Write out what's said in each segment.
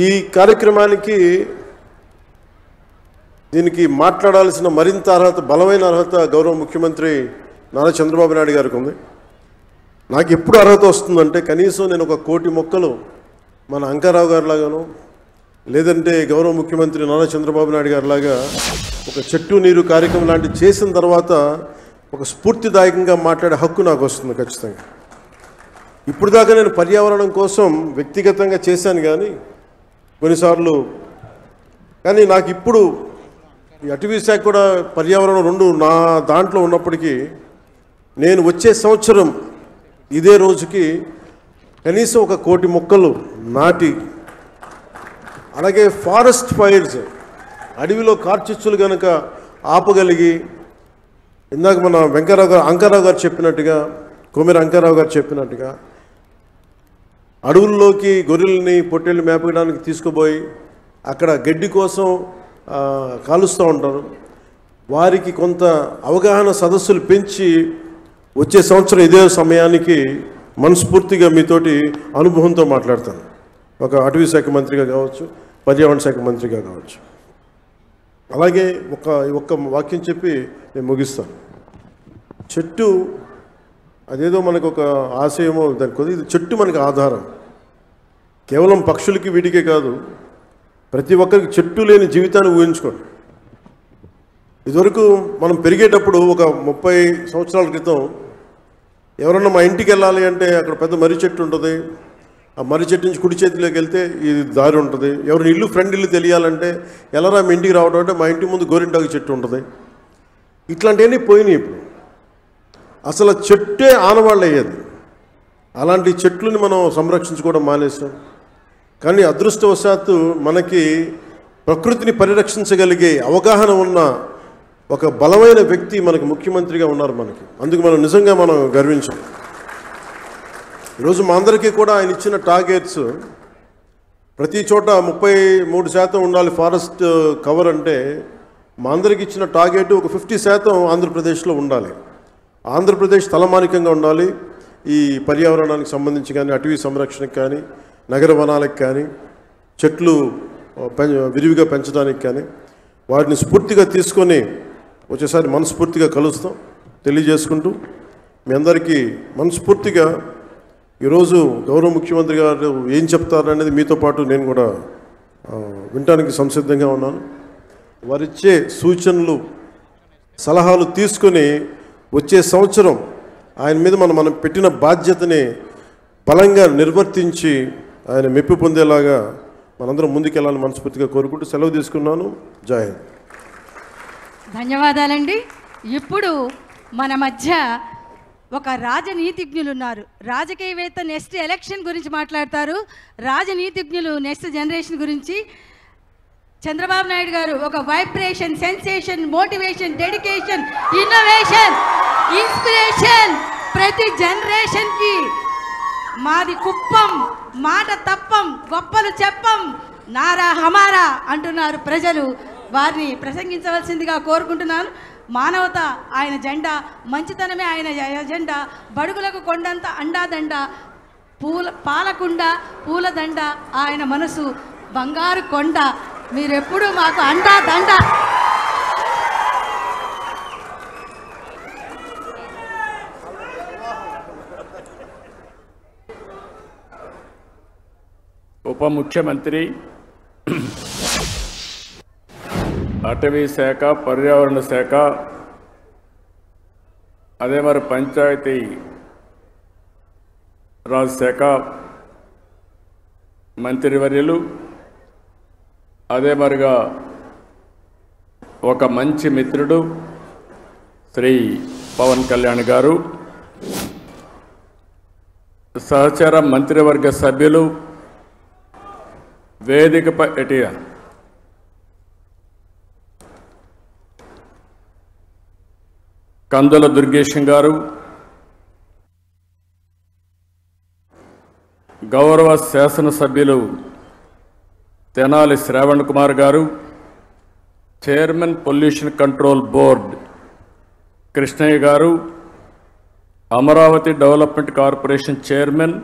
ఈ కార్యక్రమానికి దీనికి మాట్లాడాల్సిన మరింత అర్హత, బలమైన అర్హత గౌరవ ముఖ్యమంత్రి నారా చంద్రబాబు నాయుడు గారికి ఉంది. నాకు ఎప్పుడు అర్హత వస్తుందంటే కనీసం నేను ఒక 1,00,00,000 మొక్కలు మన అంకారావు గారి లాగాను, లేదంటే గౌరవ ముఖ్యమంత్రి నారా చంద్రబాబు నాయుడు గారి లాగా ఒక చెట్టు నీరు కార్యక్రమం లాంటివి చేసిన తర్వాత ఒక స్ఫూర్తిదాయకంగా మాట్లాడే హక్కు నాకు వస్తుంది ఖచ్చితంగా. ఇప్పుడు దాకా నేను పర్యావరణం కోసం వ్యక్తిగతంగా చేశాను కానీ కొన్నిసార్లు, కానీ నాకు ఇప్పుడు ఈ అటవీ శాఖ కూడా పర్యావరణం రెండు నా దాంట్లో ఉన్నప్పటికీ నేను వచ్చే సంవత్సరం ఇదే రోజుకి కనీసం ఒక 1,00,00,000 మొక్కలు నాటి, అలాగే ఫారెస్ట్ ఫైర్స్ అడవిలో కార్చిచ్చులు కనుక ఆపగలిగి, ఇందాక మన అంకారావు గారు చెప్పినట్టుగా, కొమెర అంకారావు గారు చెప్పినట్టుగా అడవుల్లోకి గొర్రెల్ని పొట్టేళ్ళు మేపడానికి తీసుకుపోయి అక్కడ గడ్డి కోసం కాలుస్తూ ఉంటారు. వారికి కొంత అవగాహన సదస్సులు పెంచి వచ్చే సంవత్సరం ఇదే సమయానికి మనస్ఫూర్తిగా మీతోటి అనుభవంతో మాట్లాడతాను. ఒక అటవీ శాఖ మంత్రిగా కావచ్చు, పర్యావరణ శాఖ మంత్రిగా కావచ్చు. అలాగే ఒక్క వాక్యం చెప్పి నేను ముగిస్తాను. చెట్టు అదేదో మనకు ఒక ఆశయమో దానికి కొద్ది, ఇది చెట్టు మనకి ఆధారం. కేవలం పక్షులకి వీటికే కాదు, ప్రతి ఒక్కరికి చెట్టు లేని జీవితాన్ని ఊహించుకోండి. ఇదివరకు మనం పెరిగేటప్పుడు ఒక 30 సంవత్సరాల క్రితం ఎవరన్నా మా ఇంటికి వెళ్ళాలి అంటే అక్కడ పెద్ద మర్రి చెట్టు ఉంటుంది. ఆ మర్రి చెట్టు నుంచి కుడి చేతిలోకి వెళ్తే ఇది దారి ఉంటుంది. ఎవరిని ఇల్లు ఫ్రెండ్ ఇల్లు తెలియాలంటే ఎలారా మీ ఇంటికి రావడం అంటే మా ఇంటి ముందు గోరింటాకు చెట్టు ఉంటుంది. ఇట్లాంటివన్నీ పోయినాయి. ఇప్పుడు అసలు చెట్టే ఆనవాళ్ళు అయ్యేది. అలాంటి చెట్లని మనం సంరక్షించుకోవడం మానేసాం. కానీ అదృష్టవశాత్తు మనకి ప్రకృతిని పరిరక్షించగలిగే అవగాహన ఉన్న ఒక బలమైన వ్యక్తి మనకి ముఖ్యమంత్రిగా ఉన్నారు మనకి. అందుకు మనం నిజంగా మనం గర్వించాం. ఈరోజు మా అందరికీ కూడా ఆయన ఇచ్చిన టార్గెట్స్ ప్రతి చోట 33% ఉండాలి ఫారెస్ట్ కవర్ అంటే, మా అందరికి ఇచ్చిన టార్గెట్ ఒక 50% ఆంధ్రప్రదేశ్లో ఉండాలి. ఆంధ్రప్రదేశ్ తలమానికంగా ఉండాలి. ఈ పర్యావరణానికి సంబంధించి కానీ, అటవీ సంరక్షణకు కానీ, నగర వనాలకు కానీ, చెట్లు విరివిగా పెంచడానికి కానీ, వాటిని స్ఫూర్తిగా తీసుకొని వచ్చేసారి మనస్ఫూర్తిగా కలుస్తాం తెలియజేసుకుంటూ, మీ అందరికీ మనస్ఫూర్తిగా ఈరోజు గౌరవ ముఖ్యమంత్రి గారు ఏం చెప్తారనేది మీతో పాటు నేను కూడా వినటానికి సంసిద్ధంగా ఉన్నాను. వారిచ్చే సూచనలు సలహాలు తీసుకొని వచ్చే సంవత్సరం ఆయన మీద మనం పెట్టిన బాధ్యతని బలంగా నిర్వర్తించి ఆయన మెప్పు పొందేలాగా మనందరం ముందుకెళ్ళాలని మనస్ఫూర్తిగా కోరుకుంటూ సెలవు తీసుకున్నాను. జై హింద్. ధన్యవాదాలండి. ఇప్పుడు మన మధ్య ఒక రాజనీతిజ్ఞులు ఉన్నారు. రాజకీయవేత్త నెక్స్ట్ ఎలక్షన్ గురించి మాట్లాడతారు. రాజనీతిజ్ఞులు నెక్స్ట్ జనరేషన్ గురించి. చంద్రబాబు నాయుడు గారు ఒక vibration, sensation, motivation, dedication, innovation, inspiration ప్రతి జనరేషన్కి. మాది కుప్పం, మాట తప్పం, గొప్పలు చెప్పం, నారా హమారా అంటున్నారు ప్రజలు. వారిని ప్రసంగించవలసిందిగా కోరుకుంటున్నాను. మానవత ఆయన జెండా, మంచితనమే ఆయన ఎజెండా, బడుగులకు కొండంత అండాదండ, పాలకుండ పూలదండ, ఆయన మనసు బంగారు కొండ, మీరెప్పుడు మాకు అండా దండ. ఉప ముఖ్యమంత్రి, అటవీ శాఖ, పర్యావరణ శాఖ, అదే మరి పంచాయతీ రాజ్ శాఖ మంత్రివర్యులు, అదే మరిగా ఒక మంచి మిత్రుడు శ్రీ పవన్ కళ్యాణ్ గారు, సహచర మంత్రివర్గ సభ్యులు, వేదికపై ఎటిఆర్ కందుల దుర్గేశం గారు, గౌరవ శాసనసభ్యులు Tenali Shravan Kumar garu, chairman pollution control board Krishnaiah garu, Amaravati development corporation chairman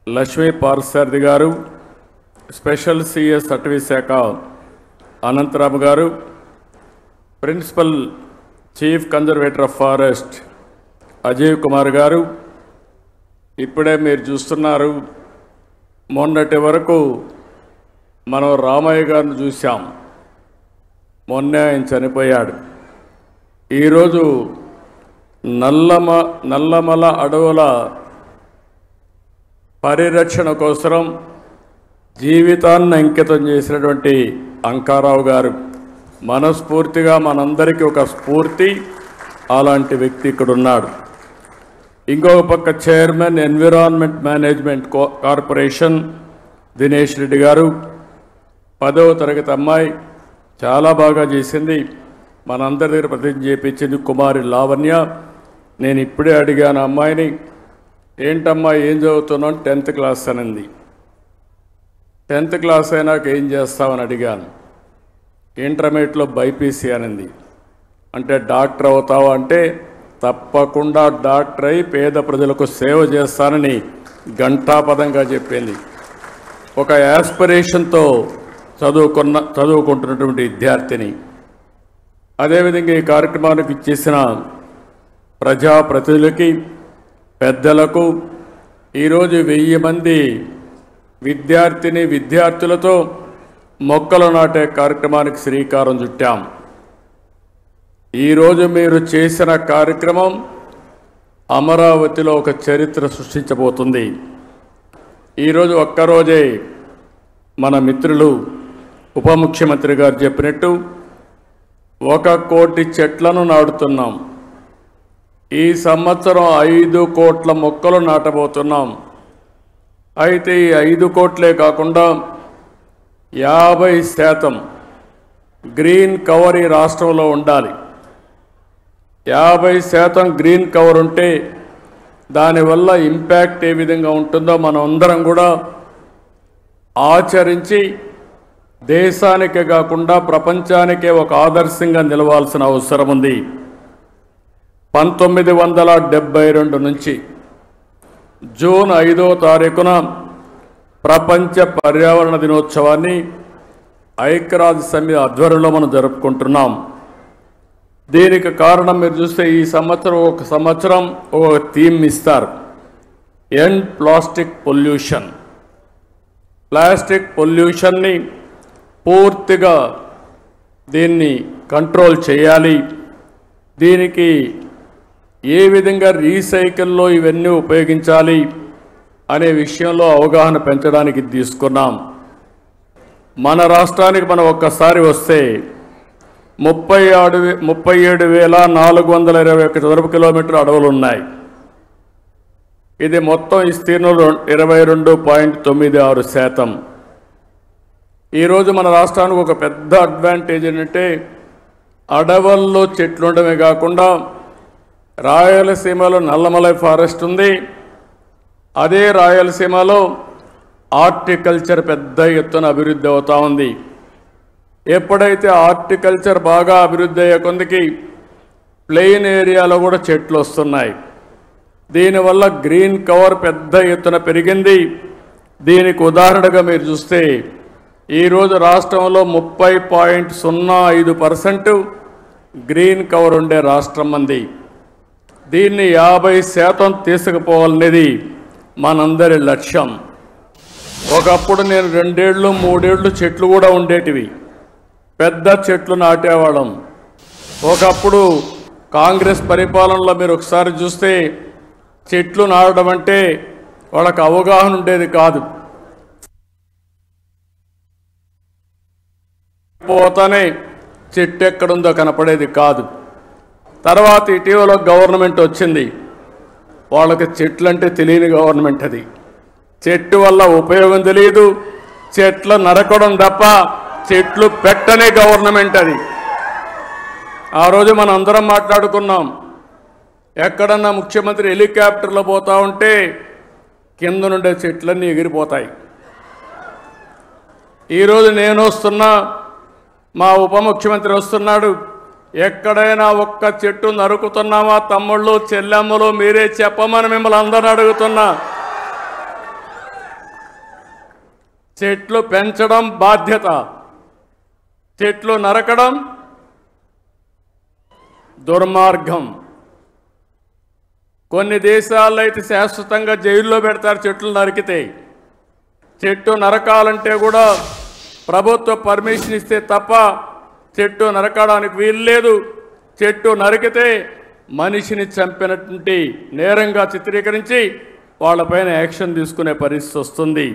Lakshmi Parthasarathi garu, special CS అటవీ శాఖ Anantharamu garu, principal chief conservator of forest Ajay Kumar garu, ఇప్పుడే మీరు చూస్తున్నారు, మొన్నటి వరకు మనం రామయ్య గారిని చూసాం, మొన్నే ఆయన చనిపోయాడు. ఈరోజు నల్లమల అడవుల పరిరక్షణ కోసం జీవితాన్ని అంకితం చేసినటువంటి అంకారావు గారు మనస్ఫూర్తిగా మనందరికీ ఒక స్ఫూర్తి. అలాంటి వ్యక్తి ఇక్కడ ఉన్నాడు. ఇంకొక పక్క chairman environment management corporation Dinesh Reddy గారు, 10వ తరగతి అమ్మాయి, చాలా బాగా చేసింది, మనందరి దగ్గర ప్రతిజ్ఞ చేయించింది కుమారి లావణ్య. నేను ఇప్పుడే అడిగాను అమ్మాయిని, ఏంటమ్మా ఏం చదువుతున్నావు? 10th క్లాస్ అనింది. 10th క్లాస్ అయినాక ఏం చేస్తామని అడిగాను. ఇంటర్మీడియట్లో బైపీసీ అనింది. అంటే డాక్టర్ అవుతావా అంటే తప్పకుండా డాక్టర్ అయి పేద ప్రజలకు సేవ చేస్తానని ఘంటాపదంగా చెప్పింది. ఒక యాస్పిరేషన్తో చదువుకుంటున్నటువంటి విద్యార్థిని. అదేవిధంగా ఈ కార్యక్రమానికి ఇచ్చేసిన ప్రజాప్రతినిధులకి, పెద్దలకు, ఈరోజు 1000 మంది విద్యార్థులతో మొక్కలు నాటే కార్యక్రమానికి శ్రీకారం చుట్టాం. ఈరోజు మీరు చేసిన కార్యక్రమం అమరావతిలో ఒక చరిత్ర సృష్టించబోతుంది. ఈరోజు ఒక్కరోజే మన మిత్రులు ఉప ముఖ్యమంత్రి గారు చెప్పినట్టు 1 కోటి చెట్లను నాటుతున్నాం. ఈ సంవత్సరం 5 కోట్ల మొక్కలు నాటబోతున్నాం. అయితే ఈ 5 కోట్లే కాకుండా 50% గ్రీన్ కవర్ ఈ రాష్ట్రంలో ఉండాలి. 50% గ్రీన్ కవర్ ఉంటే దానివల్ల ఇంపాక్ట్ ఏ విధంగా ఉంటుందో మనం అందరం కూడా ఆచరించి దేశానికే కాకుండా ప్రపంచానికే ఒక ఆదర్శంగా నిలవాల్సిన అవసరం ఉంది. 1972 నుంచి జూన్ 5వ తారీఖున ప్రపంచ పర్యావరణ దినోత్సవాన్ని ఐక్యరాజ్య సమితి ఆధ్వర్యంలో మనం జరుపుకుంటున్నాం. దీనికి కారణం మీరు చూస్తే ఈ సంవత్సరం ఒక థీమ్ ఇస్తారు, ఎండ్ ప్లాస్టిక్ పొల్యూషన్. ప్లాస్టిక్ పొల్యూషన్ని పూర్తిగా దీన్ని కంట్రోల్ చేయాలి. దీనికి ఏ విధంగా రీసైకిల్లో ఇవన్నీ ఉపయోగించాలి అనే విషయంలో అవగాహన పెంచడానికి తీసుకున్నాం. మన రాష్ట్రానికి మనం ఒక్కసారి వస్తే 37,421 చదరపు కిలోమీటర్ల అడవులు ఉన్నాయి. ఇది మొత్తం విస్తీర్ణంలో 22.96%. ఈరోజు మన రాష్ట్రానికి ఒక పెద్ద అడ్వాంటేజ్ ఏంటంటే అడవుల్లో చెట్లు ఉండడమే కాకుండా రాయలసీమలో నల్లమలై ఫారెస్ట్ ఉంది. అదే రాయలసీమలో హార్టికల్చర్ పెద్ద ఎత్తున అభివృద్ధి అవుతూ ఉంది. ఎప్పుడైతే హార్టికల్చర్ బాగా అభివృద్ధి అయ్యే కొందికి ప్లెయిన్ ఏరియాలో కూడా చెట్లు వస్తున్నాయి. దీనివల్ల గ్రీన్ కవర్ పెద్ద ఎత్తున పెరిగింది. దీనికి ఉదాహరణగా మీరు చూస్తే ఈరోజు రాష్ట్రంలో 30.05% గ్రీన్ కవర్ ఉండే రాష్ట్రం మంది. దీన్ని 50% తీసుకుపోవాలనేది మనందరి లక్ష్యం. ఒకప్పుడు నేను 2 ఏళ్ళు 3 ఏళ్ళు చెట్లు కూడా ఉండేటివి, పెద్ద చెట్లు నాటేవాళ్ళం. ఒకప్పుడు కాంగ్రెస్ పరిపాలనలో మీరు ఒకసారి చూస్తే చెట్లు నాటడం అంటే వాళ్ళకి అవగాహన ఉండేది కాదు. పోతానే చెట్టు ఎక్కడుందో కనపడేది కాదు. తర్వాత ఇటీవల గవర్నమెంట్ వచ్చింది, వాళ్ళకి చెట్లు అంటే తెలియని గవర్నమెంట్ అది. చెట్టు వల్ల ఉపయోగం తెలియదు, చెట్లు నరకడం తప్ప చెట్లు పెట్టనే గవర్నమెంట్ అది. ఆ రోజు మనం అందరం మాట్లాడుకున్నాం, ఎక్కడన్నా ముఖ్యమంత్రి హెలికాప్టర్లో పోతా ఉంటే కింద నుండే చెట్లన్నీ ఎగిరిపోతాయి. ఈరోజు నేను వస్తున్నా, మా ఉప ముఖ్యమంత్రి వస్తున్నాడు, ఎక్కడైనా ఒక్క చెట్టు నరుకుతున్నామా తమ్ముళ్ళు చెల్లెమ్మలు మీరే చెప్పమని మిమ్మల్ని అందరిని అడుగుతున్నా. చెట్లు పెంచడం బాధ్యత, చెట్లు నరకడం దుర్మార్గం. కొన్ని దేశాల్లో అయితే శాశ్వతంగా జైల్లో పెడతారు చెట్లు నరికితే. చెట్టు నరకాలంటే కూడా ప్రభుత్వ పర్మిషన్ ఇస్తే తప్ప చెట్టు నరకడానికి వీలు లేదు. చెట్టు నరికితే మనిషిని చంపినటువంటి నేరంగా చిత్రీకరించి వాళ్ళపైన యాక్షన్ తీసుకునే పరిస్థితి వస్తుంది.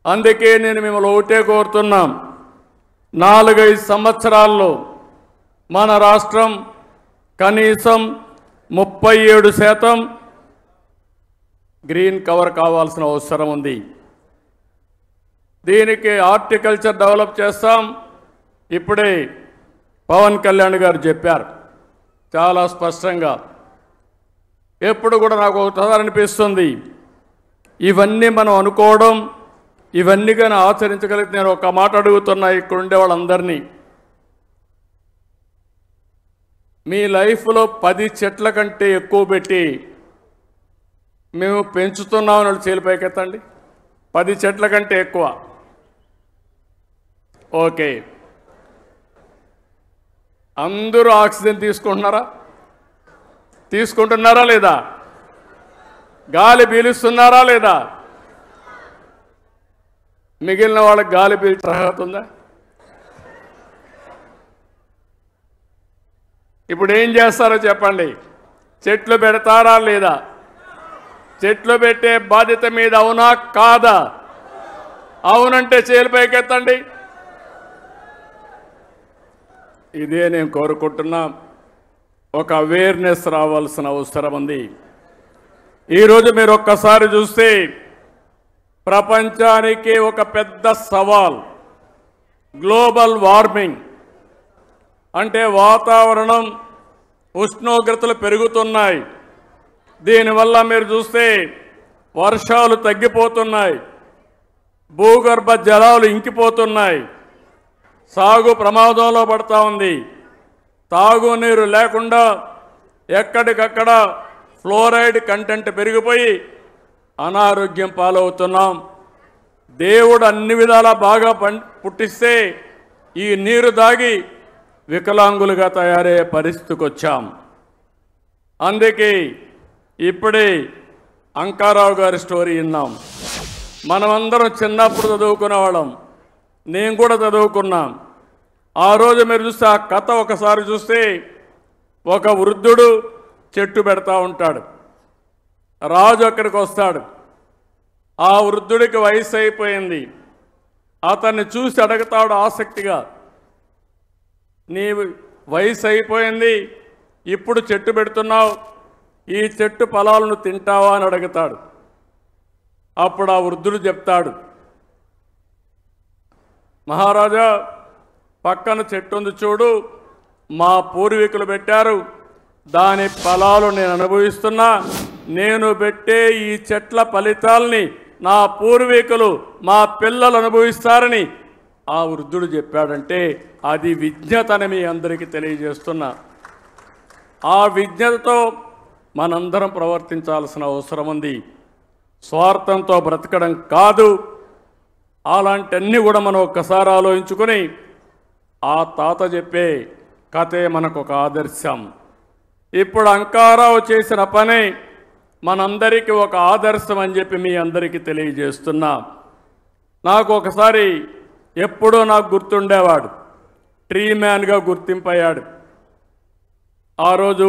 అందుకే నేను మిమ్మల్ని ఒకటే కోరుతున్నాం, 4-5 సంవత్సరాల్లో మన రాష్ట్రం కనీసం 37% గ్రీన్ కవర్ కావాల్సిన అవసరం ఉంది. దీనికి హార్టికల్చర్ డెవలప్ చేస్తాం. ఇప్పుడే పవన్ కళ్యాణ్ గారు చెప్పారు చాలా స్పష్టంగా. ఎప్పుడు కూడా నాకు ఒకసారి అనిపిస్తుంది, ఇవన్నీ మనం అనుకోవడం, ఇవన్నీ కానీ ఆచరించగలిగితే, నేను ఒక మాట అడుగుతున్నా ఇక్కడ ఉండే వాళ్ళందరినీ, మీ లైఫ్లో 10 చెట్ల కంటే ఎక్కువ పెట్టి మేము పెంచుతున్నామని వాళ్ళు చేలిపైకెత్తండి. 10 చెట్ల కంటే ఎక్కువ. ఓకే, అందరూ ఆక్సిజన్ తీసుకుంటున్నారా లేదా? గాలి పీలుస్తున్నారా లేదా? మిగిలిన వాళ్ళకి గాలి పీల్చే అర్హత ఉందా? ఇప్పుడు ఏం చేస్తారో చెప్పండి. చెట్లు పెడతారా లేదా? చెట్లు పెట్టే బాధ్యత మీద అవునా కాదా? అవునంటే చేలిపైకెత్తండి. ఇదే నేను కోరుకుంటున్నా. ఒక అవేర్నెస్ రావాల్సిన అవసరం ఉంది. ఈరోజు మీరు ఒక్కసారి చూస్తే ప్రపంచానికి ఒక పెద్ద సవాల్ గ్లోబల్ వార్మింగ్. అంటే వాతావరణం ఉష్ణోగ్రతలు పెరుగుతున్నాయి. దీనివల్ల మీరు చూస్తే వర్షాలు తగ్గిపోతున్నాయి, భూగర్భ జలాలు ఇంకిపోతున్నాయి, సాగు ప్రమాదంలో పడతా ఉంది. తాగునీరు లేకుండా ఎక్కడికక్కడ ఫ్లోరైడ్ కంటెంట్ పెరిగిపోయి అనారోగ్యం పాలవుతున్నాం. దేవుడు అన్ని విధాలా బాగా పుట్టిస్తే ఈ నీరు దాగి వికలాంగులుగా తయారయ్యే పరిస్థితికి వచ్చాం. అందుకే ఇప్పుడే అంకారావు గారి స్టోరీ విన్నాం. మనమందరం చిన్నప్పుడు చదువుకునేవాళ్ళం, నేను కూడా చదువుకున్నాం. ఆ రోజు మీరు చూస్తే ఆ కథ ఒకసారి చూస్తే, ఒక వృద్ధుడు చెట్టు పెడతా ఉంటాడు. రాజు అక్కడికి వస్తాడు. ఆ వృద్ధుడికి వయసు అయిపోయింది. అతన్ని చూసి అడుగుతాడు ఆసక్తిగా, నీ వయసు అయిపోయింది, ఇప్పుడు చెట్టు పెడుతున్నావు, ఈ చెట్టు ఫలాలను తింటావా అని అడుగుతాడు. అప్పుడు ఆ వృద్ధుడు చెప్తాడు, మహారాజా, పక్కన చెట్టు ఉంది చూడు, మా పూర్వీకులు పెట్టారు, దాని ఫలాలు నేను అనుభవిస్తున్నా. నేను పెట్టే ఈ చెట్ల ఫలితాలని నా పూర్వీకులు, మా పిల్లలు అనుభవిస్తారని ఆ వృద్ధుడు చెప్పాడంటే అది విజ్ఞత అని మీ అందరికీ తెలియజేస్తున్నా. ఆ విజ్ఞతతో మనందరం ప్రవర్తించాల్సిన అవసరం ఉంది. స్వార్థంతో బ్రతకడం కాదు. అలాంటివన్నీ కూడా మనం ఒక్కసారి ఆలోచించుకొని, ఆ తాత చెప్పే కథే మనకు ఒక ఆదర్శం. ఇప్పుడు అంకారావు చేసిన పని మనందరికీ ఒక ఆదర్శం అని చెప్పి మీ అందరికీ తెలియజేస్తున్నా. నాకు ఒకసారి ఎప్పుడూ నాకు గుర్తుండేవాడు, ట్రీ మ్యాన్గా గుర్తింపయ్యాడు. ఆ రోజు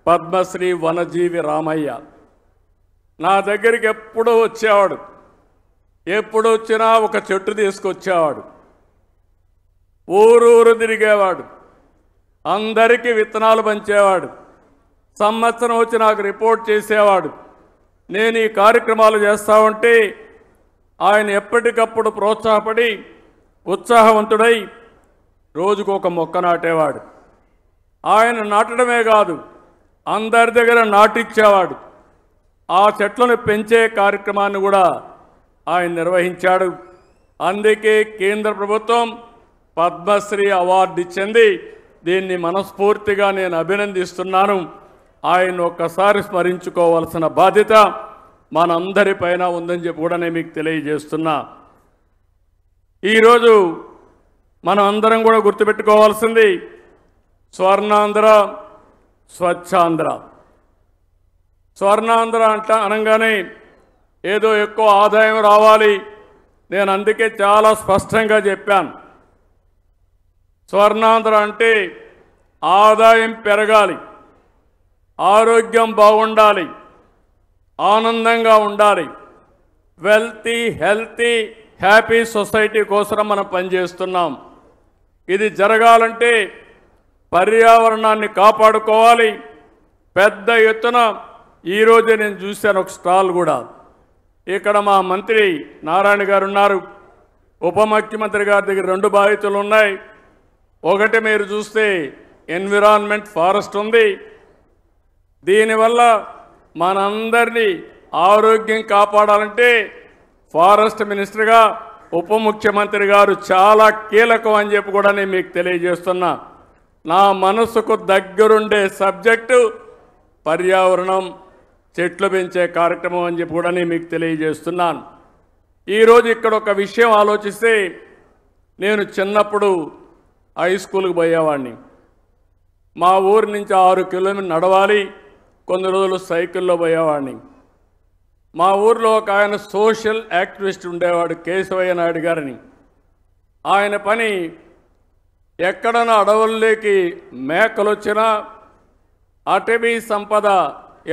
పద్మశ్రీ వనజీవి రామయ్య నా దగ్గరికి ఎప్పుడూ వచ్చేవాడు. ఎప్పుడు వచ్చినా ఒక చెట్టు తీసుకొచ్చేవాడు. ఊరూరు తిరిగేవాడు, అందరికీ విత్తనాలు పంచేవాడు. సంవత్సరం వచ్చి నాకు రిపోర్ట్ చేసేవాడు. నేను ఈ కార్యక్రమాలు చేస్తా ఉంటే ఆయన ఎప్పటికప్పుడు ప్రోత్సాహపడి ఉత్సాహవంతుడై రోజుకు ఒక మొక్క నాటేవాడు. ఆయన నాటడమే కాదు, అందరి దగ్గర నాటిచ్చేవాడు. ఆ చెట్లను పెంచే కార్యక్రమాన్ని కూడా ఆయన నిర్వహించాడు. అందుకే కేంద్ర ప్రభుత్వం పద్మశ్రీ అవార్డు ఇచ్చింది. దీన్ని మనస్ఫూర్తిగా నేను అభినందిస్తున్నాను. ఆయన ఒక్కసారి స్మరించుకోవాల్సిన బాధ్యత మనందరిపైన ఉందని చెప్పి కూడా నేను మీకు తెలియజేస్తున్నా. ఈరోజు మనం అందరం కూడా గుర్తుపెట్టుకోవాల్సింది స్వర్ణాంధ్ర, స్వచ్ఛాంధ్ర. స్వర్ణాంధ్ర అనగానే ఏదో ఎక్కువ ఆదాయం రావాలి. నేను అందుకే చాలా స్పష్టంగా చెప్పాను. స్వర్ణాంధ్ర అంటే ఆదాయం పెరగాలి, ఆరోగ్యం బాగుండాలి, ఆనందంగా ఉండాలి, హెల్తీ హ్యాపీ సొసైటీ కోసం మనం పనిచేస్తున్నాం. ఇది జరగాలంటే పర్యావరణాన్ని కాపాడుకోవాలి. పెద్ద ఎత్తున ఈరోజే నేను చూశాను ఒక స్టాల్ కూడా. ఇక్కడ మా మంత్రి నారాయణ గారు ఉన్నారు, ఉప ముఖ్యమంత్రి గారి దగ్గర 2 బాధ్యతలు ఉన్నాయి. ఒకటి మీరు చూస్తే ఎన్విరాన్మెంట్ ఫారెస్ట్ ఉంది. దీనివల్ల మనందరినీ ఆరోగ్యం కాపాడాలంటే ఫారెస్ట్ మినిస్టర్గా ఉప ముఖ్యమంత్రి గారు చాలా కీలకం అని చెప్పి కూడా నేను మీకు తెలియజేస్తున్నా. నా మనసుకు దగ్గరుండే సబ్జెక్టు పర్యావరణం, చెట్లు పెంచే కార్యక్రమం అని చెప్పి కూడా నేను మీకు తెలియజేస్తున్నాను. ఈరోజు ఇక్కడ ఒక విషయం ఆలోచిస్తే, నేను చిన్నప్పుడు హై స్కూల్కి పోయేవాడిని. మా ఊరి నుంచి 6 కిలోమీటర్లు నడవాలి, కొన్ని రోజులు సైకిల్లో పోయేవాడిని. మా ఊర్లో ఒక ఆయన సోషల్ యాక్టివిస్ట్ ఉండేవాడు, కేశవయ్య నాయుడు గారిని. ఆయన పని ఎక్కడన్నా అడవుల్లోకి మేకలు వచ్చినా, అటవీ సంపద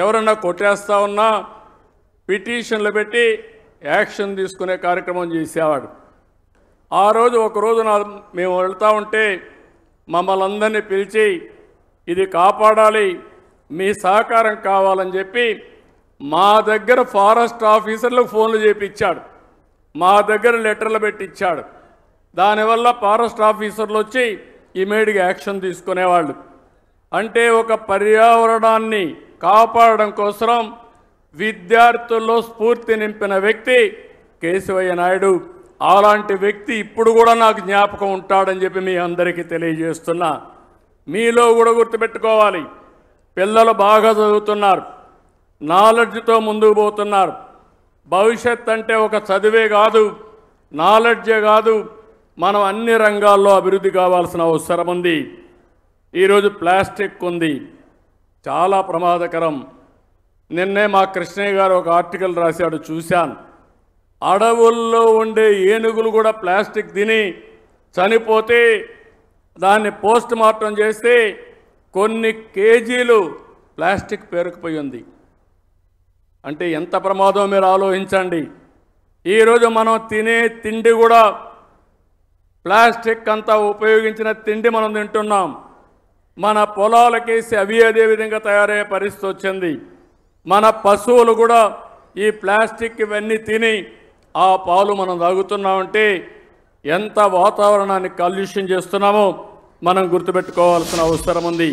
ఎవరన్నా కొట్టేస్తా ఉన్నా పిటిషన్లు పెట్టి యాక్షన్ తీసుకునే కార్యక్రమం చేసేవాడు. ఆ రోజు ఒకరోజు మేము వెళ్తూ ఉంటే మమ్మల్ని అందరినీ పిలిచి ఇది కాపాడాలి, మీ సహకారం కావాలని చెప్పి మా దగ్గర ఫారెస్ట్ ఆఫీసర్లకు ఫోన్లు చేపించాడు, మా దగ్గర లెటర్లు పెట్టించాడు. దానివల్ల ఫారెస్ట్ ఆఫీసర్లు వచ్చి ఇమీడియట్గా యాక్షన్ తీసుకునేవాళ్ళు. అంటే ఒక పర్యావరణాన్ని కాపాడడం కోసం విద్యార్థుల్లో స్ఫూర్తి నింపిన వ్యక్తి కేశవయ్య నాయుడు. అలాంటి వ్యక్తి ఇప్పుడు కూడా నాకు జ్ఞాపకం ఉంటాడని చెప్పి మీ అందరికీ తెలియజేస్తున్నా. మీలో కూడా గుర్తుపెట్టుకోవాలి, పిల్లలు బాగా చదువుతున్నారు, నాలెడ్జ్తో ముందుకు పోతున్నారు. భవిష్యత్ అంటే ఒక చదివే కాదు, నాలెడ్జే కాదు, మనం అన్ని రంగాల్లో అభివృద్ధి కావాల్సిన అవసరం ఉంది. ఈరోజు ప్లాస్టిక్ ఉంది, చాలా ప్రమాదకరం. నిన్నే మా కృష్ణయ్య గారు ఒక ఆర్టికల్ రాశాడు, చూశాను. అడవుల్లో ఉండే ఏనుగులు కూడా ప్లాస్టిక్ తిని చనిపోతే దాన్ని పోస్ట్ మార్టం చేస్తే కొన్ని కేజీలు ప్లాస్టిక్ పేరుకుపోయింది. అంటే ఎంత ప్రమాదం మీరు ఆలోచించండి. ఈరోజు మనం తినే తిండి కూడా ప్లాస్టిక్ అంతా ఉపయోగించిన తిండి మనం తింటున్నాం. మన పొలాలకేసి అవి అదే విధంగా తయారయ్యే పరిస్థితి వచ్చింది. మన పశువులు కూడా ఈ ప్లాస్టిక్ ఇవన్నీ తిని ఆ పాలు మనం తాగుతున్నామంటే ఎంత వాతావరణాన్ని కాలుష్యం చేస్తున్నామో మనం గుర్తుపెట్టుకోవాల్సిన అవసరం ఉంది.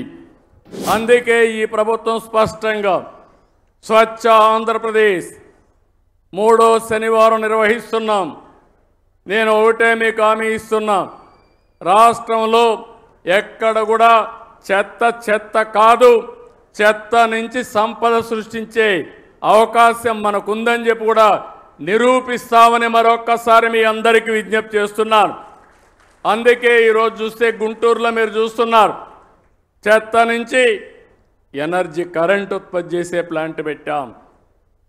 అందుకే ఈ ప్రభుత్వం స్పష్టంగా స్వచ్ఛ ఆంధ్రప్రదేశ్ 3వ శనివారం నిర్వహిస్తున్నాం. నేను ఒకటే మీకు హామీ ఇస్తున్నా, రాష్ట్రంలో ఎక్కడ కూడా చెత్త కాదు, చెత్త నుంచి సంపద సృష్టించే అవకాశం మనకుందని చెప్పి కూడా నిరూపిస్తామని మరొక్కసారి మీ అందరికీ విజ్ఞప్తి చేస్తున్నాను. అందుకే ఈరోజు చూస్తే గుంటూరులో మీరు చూస్తున్నారు, చెత్త నుంచి ఎనర్జీ కరెంట్ ఉత్పత్తి చేసే ప్లాంట్ పెట్టాం,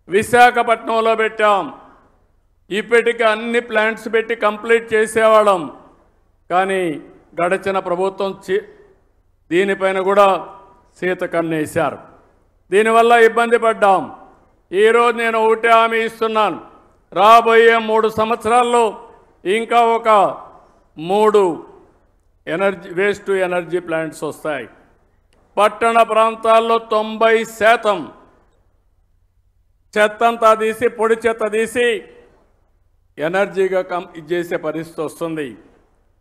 విశాఖపట్నంలో పెట్టాం. ఇప్పటికీ అన్ని ప్లాంట్స్ పెట్టి కంప్లీట్ చేసేవాళ్ళం. కానీ గడిచిన ప్రభుత్వం దీనిపైన కూడా సీత కన్నేశారు. దీనివల్ల ఇబ్బంది పడ్డాం. ఈరోజు నేను ఒకటే హామీ ఇస్తున్నాను, రాబోయే 3 సంవత్సరాల్లో ఇంకా ఒక 3 వేస్ట్ టు ఎనర్జీ ప్లాంట్స్ వస్తాయి. పట్టణ ప్రాంతాల్లో 90% చెత్తంతా తీసి, పొడి చెత్త తీసి ఎనర్జీగా చేసే పరిస్థితి వస్తుంది.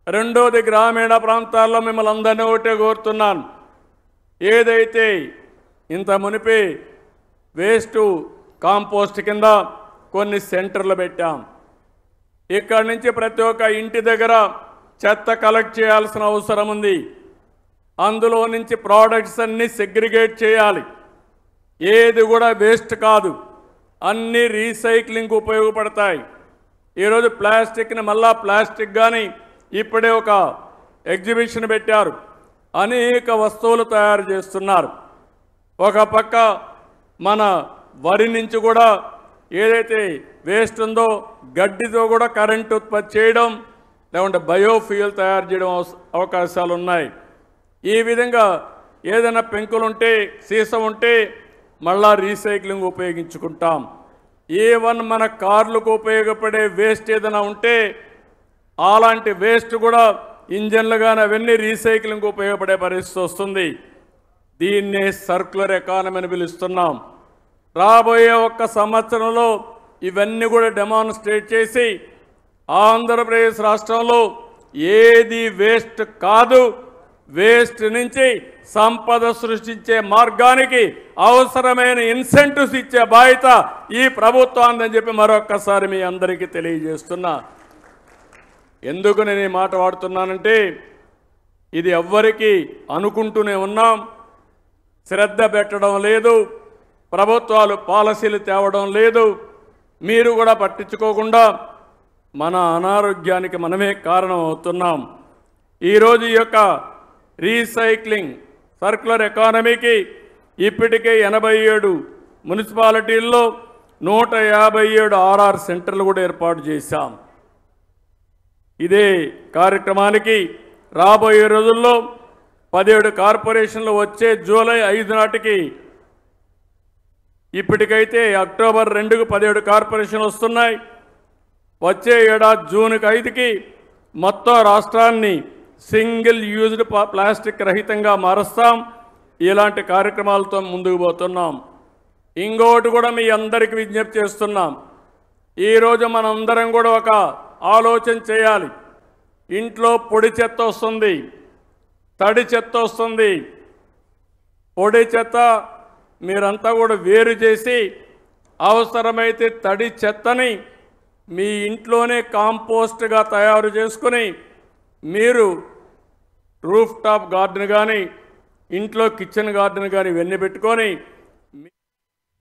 రెండోది, గ్రామీణ ప్రాంతాల్లో మిమ్మల్ని అందరినీ ఒకటే కోరుతున్నాను, ఏదైతే ఇంత మునిపి వేస్ట్ కాంపోస్ట్ కింద కొన్ని సెంటర్లు పెట్టాం. ఇక్కడి నుంచి ప్రతి ఒక్క ఇంటి దగ్గర చెత్త కలెక్ట్ చేయాల్సిన అవసరం ఉంది. అందులో నుంచి ప్రోడక్ట్స్ అన్నీ సెగ్రిగేట్ చేయాలి. ఏది కూడా వేస్ట్ కాదు, అన్నీ రీసైక్లింగ్ ఉపయోగపడతాయి. ఈరోజు ప్లాస్టిక్ని మళ్ళా ప్లాస్టిక్ కానీ ఇప్పుడే ఒక ఎగ్జిబిషన్ పెట్టారు. అనేక వస్తువులు తయారు చేస్తున్నారు. ఒక పక్క మన వరి నుంచి కూడా ఏదైతే వేస్ట్ ఉందో గడ్డితో కూడా కరెంట్ ఉత్పత్తి చేయడం, లేకుంటే బయోఫ్యూయల్ తయారు చేయడం అవకాశాలు ఉన్నాయి. ఈ విధంగా ఏదైనా పెంకులుంటే సీసం ఉంటే మళ్ళా రీసైక్లింగ్ ఉపయోగించుకుంటాం. ఈవెన్ మన కార్లకు ఉపయోగపడే వేస్ట్ ఏదైనా ఉంటే అలాంటి వేస్ట్ కూడా ఇంజన్లు కానీ అవన్నీ రీసైక్లింగ్ ఉపయోగపడే పరిస్థితి వస్తుంది. దీన్నే సర్క్యులర్ ఎకానమీ అని పిలుస్తున్నాం. రాబోయే 1 సంవత్సరంలో ఇవన్నీ కూడా డెమాన్స్ట్రేట్ చేసి ఆంధ్రప్రదేశ్ రాష్ట్రంలో ఏది వేస్ట్ కాదు, వేస్ట్ నుంచి సంపద సృష్టించే మార్గానికి అవసరమైన ఇన్సెంటివ్స్ ఇచ్చే బాధ్యత ఈ ప్రభుత్వాన్ని అని చెప్పి మరొక్కసారి మీ అందరికీ తెలియజేస్తున్నా. ఎందుకు నేను ఈ మాట వాడుతున్నానంటే ఇది ఎవ్వరికీ అనుకుంటూనే ఉన్నాం, శ్రద్ధ పెట్టడం లేదు, ప్రభుత్వాలు పాలసీలు తేవడం లేదు, మీరు కూడా పట్టించుకోకుండా మన అనారోగ్యానికి మనమే కారణం అవుతున్నాం. ఈరోజు ఈ యొక్క రీసైక్లింగ్ సర్క్యులర్ ఎకానమీకి ఇప్పటికే 87 మున్సిపాలిటీల్లో 157 ఆర్ఆర్ సెంటర్లు కూడా ఏర్పాటు చేశాం. ఇదే కార్యక్రమానికి రాబోయే రోజుల్లో 17 కార్పొరేషన్లు వచ్చే జూలై 5 నాటికి, ఇప్పటికైతే అక్టోబర్ 2కు 17 కార్పొరేషన్లు వస్తున్నాయి. వచ్చే ఏడాది జూన్ 5కి మొత్తం రాష్ట్రాన్ని సింగిల్ యూజ్డ్ ప్లాస్టిక్ రహితంగా మారుస్తాం. ఇలాంటి కార్యక్రమాలతో ముందుకు పోతున్నాం. ఇంకోటి కూడా మీ అందరికీ విజ్ఞప్తి చేస్తున్నాం. ఈరోజు మనందరం కూడా ఒక ఆలోచన చేయాలి. ఇంట్లో పొడి చెత్త వస్తుంది, తడి చెత్త వస్తుంది. పొడి చెత్త మీరంతా కూడా వేరు చేసి అవసరమైతే తడి చెత్తని మీ ఇంట్లోనే కాంపోస్ట్గా తయారు చేసుకుని మీరు రూఫ్ టాప్ గార్డెన్ కానీ ఇంట్లో కిచెన్ గార్డెన్ కానీ ఇవన్నీ పెట్టుకొని